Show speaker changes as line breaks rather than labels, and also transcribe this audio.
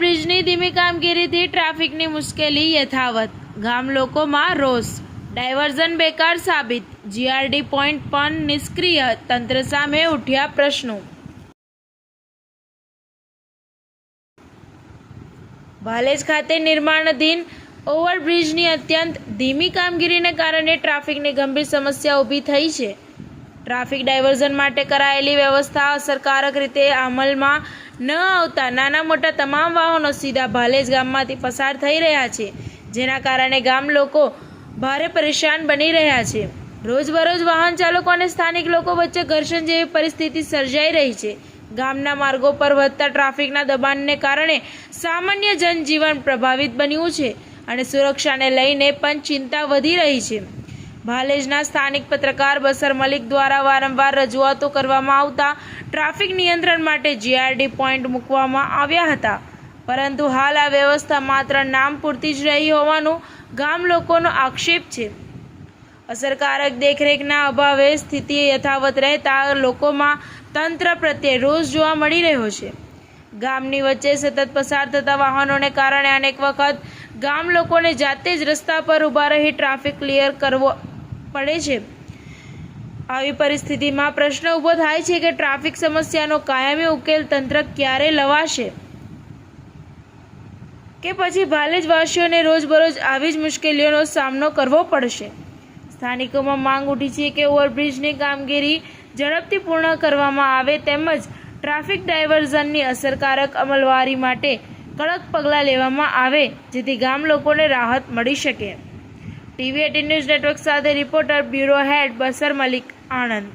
ઓવરબ્રિજની ધીમી કામગીરીથી ટ્રાફિકની મુશ્કેલી યથાવત, ગામ લોકોમાં રોષ, ડાયવર્ઝન બેકાર સાબિત, જીઆરડી પોઈન્ટ પણ નિષ્ક્રિય, તંત્ર સામે ઉઠ્યા પ્રશ્નો। ભાલેજ ખાતે નિર્માણાધીન ઓવરબ્રિજની અત્યંત ધીમી કામગીરીને કારણે ટ્રાફિકની ગંભીર સમસ્યા ઊભી થઈ છે। ટ્રાફિક ડાયવર્ઝન માટે કરાયેલી વ્યવસ્થા અસરકારક રીતે અમલમાં ન આવતા નાના મોટા તમામ વાહનો સીધા ભાલેજ ગામમાંથી પસાર થઈ રહ્યા છે, જેના કારણે ગામ લોકો ભારે પરેશાન બની રહ્યા છે। રોજબરોજ વાહન ચાલકો અને સ્થાનિક લોકો વચ્ચે ઘર્ષણ જેવી પરિસ્થિતિ સર્જાઈ રહી છે। ગામના માર્ગો પર વધતા ટ્રાફિકના દબાણને કારણે સામાન્ય જનજીવન પ્રભાવિત બન્યું છે અને સુરક્ષાને લઈને પણ ચિંતા વધી રહી છે। ભાલેજના સ્થાનિક પત્રકાર બસર મલિક દ્વારા વારંવાર રજૂઆતો કરવામાં આવતા ટ્રાફિક નિયંત્રણ માટે જીઆરડી પોઈન્ટ મૂકવામાં આવ્યા હતા, પરંતુ હાલ આ વ્યવસ્થા માત્ર નામ પૂરતી જ રહી હોવાનો ગામ લોકોનો આક્ષેપ છે। અસરકારક દેખરેખના અભાવે સ્થિતિ યથાવત રહેતા લોકોમાં તંત્ર પ્રત્યે રોષ જોવા મળી રહ્યો છે। ગામની વચ્ચે સતત પસાર થતા વાહનોને કારણે અનેક વખત ગામ લોકોને જાતે જ રસ્તા પર ઊભા રહી ટ્રાફિક ક્લિયર કરવો પડે છે। આવી પરિસ્થિતિમાં પ્રશ્ન ઊભો થાય છે કે ટ્રાફિક સમસ્યાનો કાયમી ઉકેલ તંત્ર ક્યારે લવાશે કે પછી ભાલેજવાસીઓને રોજબરોજ આવી જ મુશ્કેલીઓનો સામનો કરવો પડશે। સ્થાનિકોમાં માંગ ઉઠી છે કે ઓવરબ્રિજની કામગીરી ઝડપથી પૂર્ણ કરવામાં આવે તેમજ ટ્રાફિક ડાયવર્ઝનની અસરકારક અમલવારી માટે કડક પગલાં લેવામાં આવે, જેથી ગામ લોકોને રાહત મળી શકે। ટીવી 18 ન્યૂઝ નેટવર્ક સાથે રિપોર્ટર બ્યુરો હેડ બસર મલિક, આણંદ।